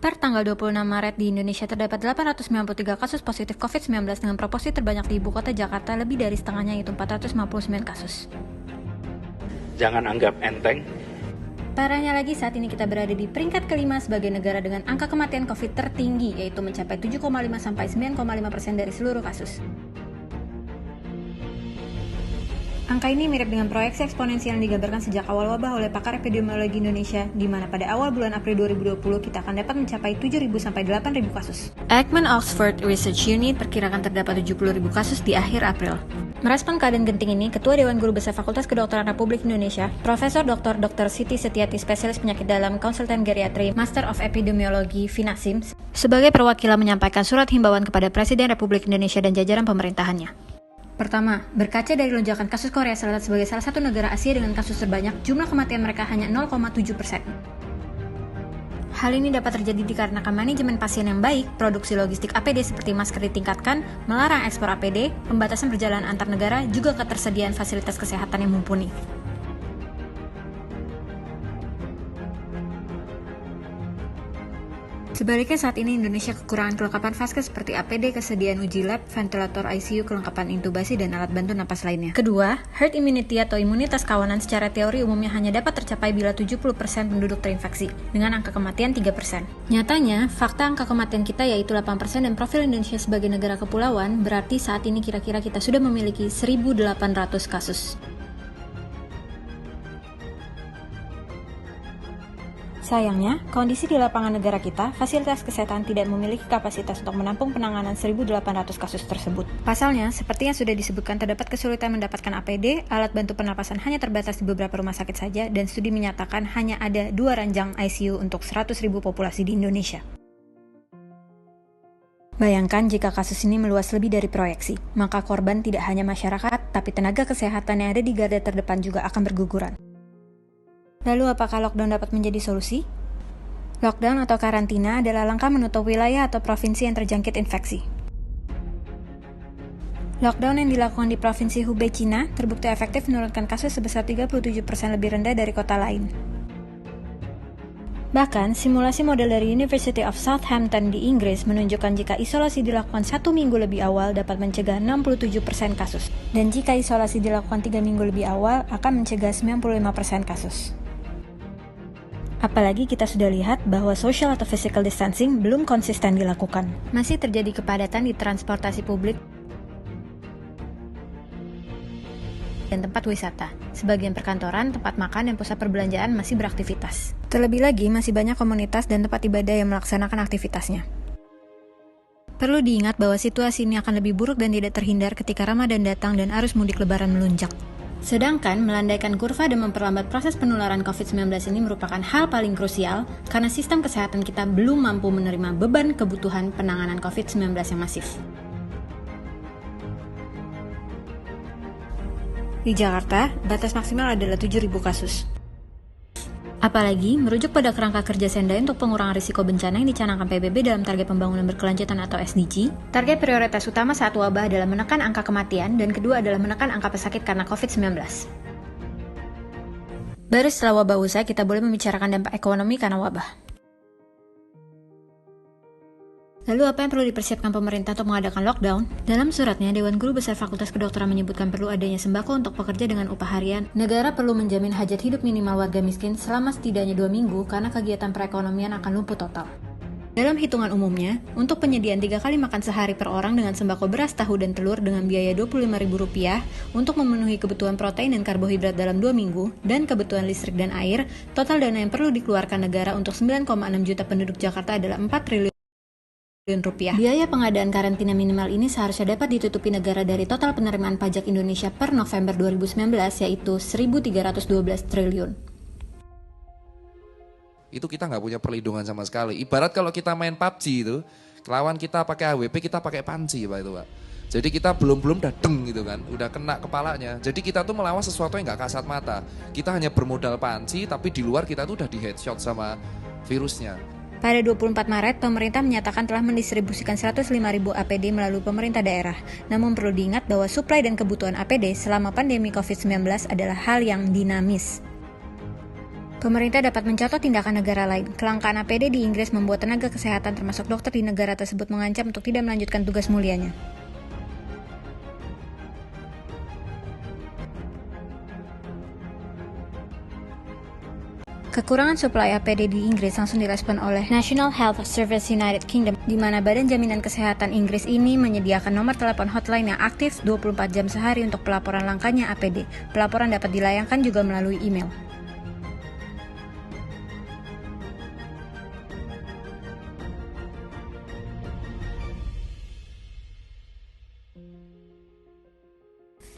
Per tanggal 26 Maret di Indonesia terdapat 893 kasus positif COVID-19 dengan proporsi terbanyak di ibu kota Jakarta lebih dari setengahnya, yaitu 459 kasus. Jangan anggap enteng. Parahnya lagi, saat ini kita berada di peringkat kelima sebagai negara dengan angka kematian COVID tertinggi, yaitu mencapai 7,5 sampai 9,5% dari seluruh kasus. Angka ini mirip dengan proyeksi eksponensial yang digambarkan sejak awal wabah oleh pakar epidemiologi Indonesia, di mana pada awal bulan April 2020 kita akan dapat mencapai 7.000 sampai 8.000 kasus. Ekman Oxford Research Unit perkirakan terdapat 70.000 kasus di akhir April. Merespon keadaan genting ini, Ketua Dewan Guru Besar Fakultas Kedokteran Republik Indonesia, Profesor Dr. Siti Setiati, spesialis penyakit dalam, konsultan geriatri, Master of Epidemiologi, Finasim, sebagai perwakilan menyampaikan surat himbauan kepada Presiden Republik Indonesia dan jajaran pemerintahannya. Pertama, berkaca dari lonjakan kasus Korea Selatan sebagai salah satu negara Asia dengan kasus terbanyak, jumlah kematian mereka hanya 0,7%. Hal ini dapat terjadi dikarenakan manajemen pasien yang baik, produksi logistik APD seperti masker ditingkatkan, melarang ekspor APD, pembatasan perjalanan antar negara, juga ketersediaan fasilitas kesehatan yang mumpuni. Sebaliknya, saat ini Indonesia kekurangan kelengkapan vaskes seperti APD, kesediaan uji lab, ventilator ICU, kelengkapan intubasi, dan alat bantu napas lainnya. Kedua, herd immunity atau imunitas kawanan secara teori umumnya hanya dapat tercapai bila 70% penduduk terinfeksi, dengan angka kematian 3%. Nyatanya, fakta angka kematian kita yaitu 8% dan profil Indonesia sebagai negara kepulauan, berarti saat ini kira-kira kita sudah memiliki 1.800 kasus. Sayangnya, kondisi di lapangan negara kita, fasilitas kesehatan tidak memiliki kapasitas untuk menampung penanganan 1.800 kasus tersebut. Pasalnya, seperti yang sudah disebutkan, terdapat kesulitan mendapatkan APD, alat bantu pernapasan hanya terbatas di beberapa rumah sakit saja, dan studi menyatakan hanya ada 2 ranjang ICU untuk 100.000 populasi di Indonesia. Bayangkan jika kasus ini meluas lebih dari proyeksi, maka korban tidak hanya masyarakat, tapi tenaga kesehatan yang ada di garda terdepan juga akan berguguran. Lalu apakah lockdown dapat menjadi solusi? Lockdown atau karantina adalah langkah menutup wilayah atau provinsi yang terjangkit infeksi. Lockdown yang dilakukan di Provinsi Hubei, Cina, terbukti efektif menurunkan kasus sebesar 37% lebih rendah dari kota lain. Bahkan, simulasi model dari University of Southampton di Inggris menunjukkan jika isolasi dilakukan 1 minggu lebih awal dapat mencegah 67% kasus. Dan jika isolasi dilakukan 3 minggu lebih awal akan mencegah 95% kasus. Apalagi kita sudah lihat bahwa social atau physical distancing belum konsisten dilakukan. Masih terjadi kepadatan di transportasi publik dan tempat wisata. Sebagian perkantoran, tempat makan, dan pusat perbelanjaan masih beraktivitas. Terlebih lagi, masih banyak komunitas dan tempat ibadah yang melaksanakan aktivitasnya. Perlu diingat bahwa situasi ini akan lebih buruk dan tidak terhindar ketika Ramadan datang dan arus mudik Lebaran melunjak. Sedangkan melandaikan kurva dan memperlambat proses penularan COVID-19 ini merupakan hal paling krusial karena sistem kesehatan kita belum mampu menerima beban kebutuhan penanganan COVID-19 yang masif. Di Jakarta, batas maksimal adalah 7.000 kasus. Apalagi, merujuk pada kerangka kerja Sendai untuk pengurangan risiko bencana yang dicanangkan PBB dalam target pembangunan berkelanjutan atau SDG, target prioritas utama saat wabah adalah menekan angka kematian dan kedua adalah menekan angka pesakit karena COVID-19. Baru setelah wabah usai, kita boleh membicarakan dampak ekonomi karena wabah. Lalu apa yang perlu dipersiapkan pemerintah untuk mengadakan lockdown? Dalam suratnya, Dewan Guru Besar Fakultas Kedokteran menyebutkan perlu adanya sembako untuk pekerja dengan upah harian. Negara perlu menjamin hajat hidup minimal warga miskin selama setidaknya 2 minggu karena kegiatan perekonomian akan lumpuh total. Dalam hitungan umumnya, untuk penyediaan 3 kali makan sehari per orang dengan sembako beras, tahu, dan telur dengan biaya Rp25.000 untuk memenuhi kebutuhan protein dan karbohidrat dalam 2 minggu, dan kebutuhan listrik dan air, total dana yang perlu dikeluarkan negara untuk 9,6 juta penduduk Jakarta adalah Rp4 triliun. Biaya pengadaan karantina minimal ini seharusnya dapat ditutupi negara dari total penerimaan pajak Indonesia per November 2019, yaitu Rp1.312 triliun. Itu kita nggak punya perlindungan sama sekali. Ibarat kalau kita main PUBG itu, lawan kita pakai AWP, kita pakai panci Pak itu Pak. Jadi kita belum udah deng gitu kan, udah kena kepalanya. Jadi kita tuh melawan sesuatu yang nggak kasat mata. Kita hanya bermodal panci, tapi di luar kita tuh udah di headshot sama virusnya. Pada 24 Maret, pemerintah menyatakan telah mendistribusikan 105.000 APD melalui pemerintah daerah. Namun perlu diingat bahwa suplai dan kebutuhan APD selama pandemi COVID-19 adalah hal yang dinamis. Pemerintah dapat mencontoh tindakan negara lain. Kelangkaan APD di Inggris membuat tenaga kesehatan termasuk dokter di negara tersebut mengancam untuk tidak melanjutkan tugas mulianya. Kekurangan suplai APD di Inggris langsung direspon oleh National Health Service United Kingdom, di mana Badan Jaminan Kesehatan Inggris ini menyediakan nomor telepon hotline yang aktif 24 jam sehari untuk pelaporan langkanya APD. Pelaporan dapat dilayangkan juga melalui email.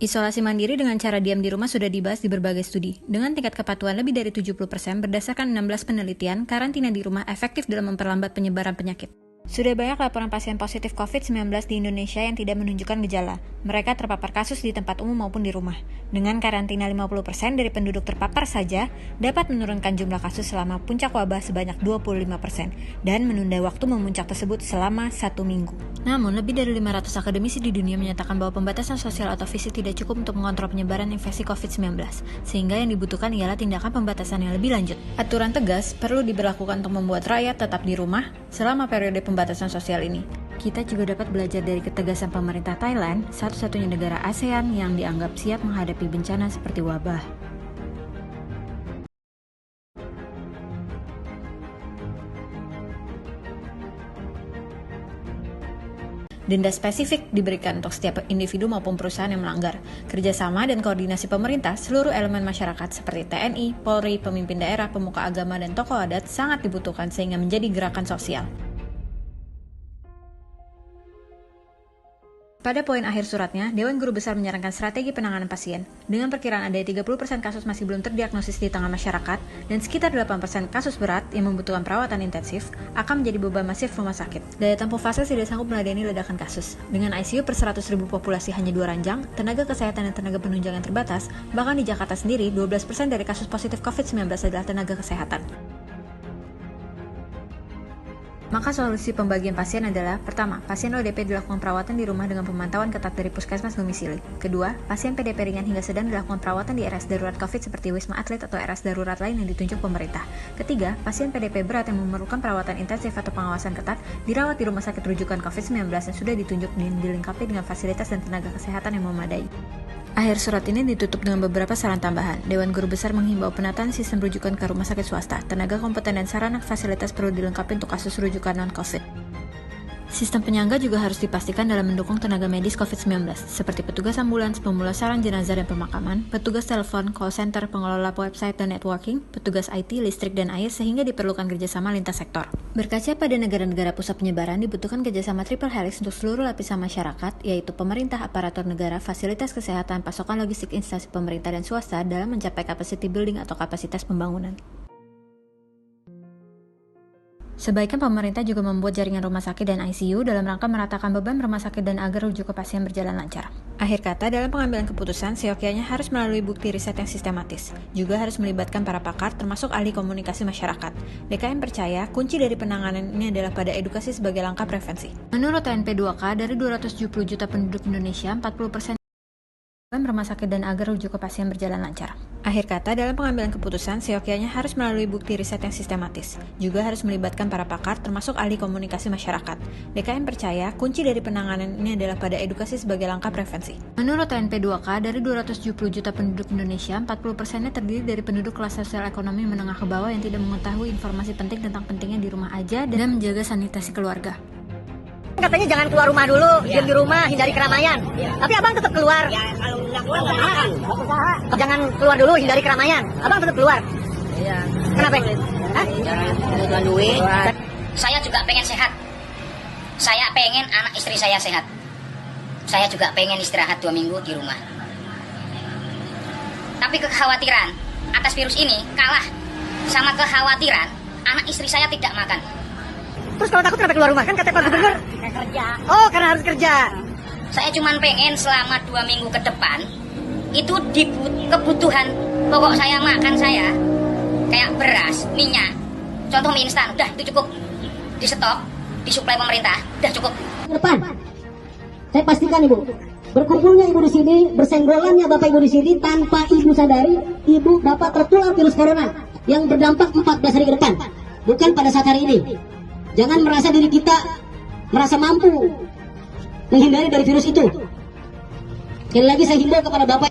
Isolasi mandiri dengan cara diam di rumah sudah dibahas di berbagai studi. Dengan tingkat kepatuhan lebih dari 70% berdasarkan 16 penelitian, karantina di rumah efektif dalam memperlambat penyebaran penyakit. Sudah banyak laporan pasien positif COVID-19 di Indonesia yang tidak menunjukkan gejala. Mereka terpapar kasus di tempat umum maupun di rumah. Dengan karantina 50% dari penduduk terpapar saja, dapat menurunkan jumlah kasus selama puncak wabah sebanyak 25% dan menunda waktu memuncak tersebut selama 1 minggu. Namun, lebih dari 500 akademisi di dunia menyatakan bahwa pembatasan sosial atau fisik tidak cukup untuk mengontrol penyebaran infeksi COVID-19, sehingga yang dibutuhkan ialah tindakan pembatasan yang lebih lanjut. Aturan tegas perlu diberlakukan untuk membuat rakyat tetap di rumah selama periode pembatasan sosial ini. Kita juga dapat belajar dari ketegasan pemerintah Thailand, satu-satunya negara ASEAN yang dianggap siap menghadapi bencana seperti wabah. Denda spesifik diberikan untuk setiap individu maupun perusahaan yang melanggar. Kerjasama dan koordinasi pemerintah, seluruh elemen masyarakat seperti TNI, Polri, pemimpin daerah, pemuka agama, dan tokoh adat sangat dibutuhkan sehingga menjadi gerakan sosial. Pada poin akhir suratnya, Dewan Guru Besar menyarankan strategi penanganan pasien. Dengan perkiraan ada 30% kasus masih belum terdiagnosis di tengah masyarakat, dan sekitar 8% kasus berat yang membutuhkan perawatan intensif, akan menjadi beban masif rumah sakit. Daya tampung vaskes tidak sanggup meladeni ledakan kasus. Dengan ICU per 100.000 populasi hanya 2 ranjang, tenaga kesehatan dan tenaga penunjang yang terbatas, bahkan di Jakarta sendiri, 12% dari kasus positif COVID-19 adalah tenaga kesehatan. Maka solusi pembagian pasien adalah: pertama, pasien ODP dilakukan perawatan di rumah dengan pemantauan ketat dari puskesmas domisili. Kedua, pasien PDP ringan hingga sedang dilakukan perawatan di RS darurat COVID seperti Wisma Atlet atau RS darurat lain yang ditunjuk pemerintah. Ketiga, pasien PDP berat yang memerlukan perawatan intensif atau pengawasan ketat dirawat di rumah sakit rujukan COVID-19 yang sudah ditunjuk dan dilengkapi dengan fasilitas dan tenaga kesehatan yang memadai. Akhir surat ini ditutup dengan beberapa saran tambahan. Dewan Guru Besar menghimbau penataan sistem rujukan ke rumah sakit swasta. Tenaga kompeten dan sarana fasilitas perlu dilengkapi untuk kasus rujukan non-COVID. Sistem penyangga juga harus dipastikan dalam mendukung tenaga medis COVID-19, seperti petugas ambulans, pemulasaran jenazah dan pemakaman, petugas telepon, call center, pengelola website dan networking, petugas IT, listrik dan air, sehingga diperlukan kerjasama lintas sektor. Berkaca pada negara-negara pusat penyebaran, dibutuhkan kerjasama triple helix untuk seluruh lapisan masyarakat, yaitu pemerintah, aparatur negara, fasilitas kesehatan, pasokan logistik instansi pemerintah dan swasta dalam mencapai capacity building atau kapasitas pembangunan. Sebaiknya pemerintah juga membuat jaringan rumah sakit dan ICU dalam rangka meratakan beban rumah sakit dan agar rujukan pasien berjalan lancar. Akhir kata, dalam pengambilan keputusan, seyogyanya harus melalui bukti riset yang sistematis. Juga harus melibatkan para pakar, termasuk ahli komunikasi masyarakat. DKM percaya, kunci dari penanganan ini adalah pada edukasi sebagai langkah prevensi. Menurut TNP2K, dari 270 juta penduduk Indonesia, 40% rumah sakit dan agar rujukan pasien berjalan lancar. Akhir kata, dalam pengambilan keputusan, seyogyanya harus melalui bukti riset yang sistematis. Juga harus melibatkan para pakar, termasuk ahli komunikasi masyarakat. DKM percaya, kunci dari penanganan ini adalah pada edukasi sebagai langkah prevensi. Menurut TNP2K, dari 270 juta penduduk Indonesia, 40%-nya terdiri dari penduduk kelas sosial ekonomi menengah ke bawah yang tidak mengetahui informasi penting tentang pentingnya di rumah aja dan menjaga sanitasi keluarga. Katanya jangan keluar rumah dulu, diam di rumah, hindari keramaian. Tapi abang tetap keluar. Jangan keluar dulu, hindari keramaian. Abang tetap keluar. Iya. Kenapa? Hah? Jangan duit. Saya juga pengen sehat. Saya pengen anak istri saya sehat. Saya juga pengen istirahat 2 minggu di rumah. Tapi kekhawatiran atas virus ini kalah sama kekhawatiran anak istri saya tidak makan. Terus kalau takut kenapa keluar rumah? Kan kata Pak Gubernur kerja. Oh, karena harus kerja. Saya cuma pengen selama 2 minggu ke depan itu kebutuhan pokok saya, makan saya kayak beras, minyak, contoh mie instan, udah itu cukup, di stok, disuplai pemerintah, udah cukup. Depan, saya pastikan ibu, berkumpulnya ibu di sini, bersenggolannya bapak ibu di sini, tanpa ibu sadari, ibu dapat tertular virus corona. yang berdampak 14 hari ke depan, bukan pada saat hari ini. Jangan merasa diri kita merasa mampu menghindari dari virus itu. Sekali lagi saya himbau kepada Bapak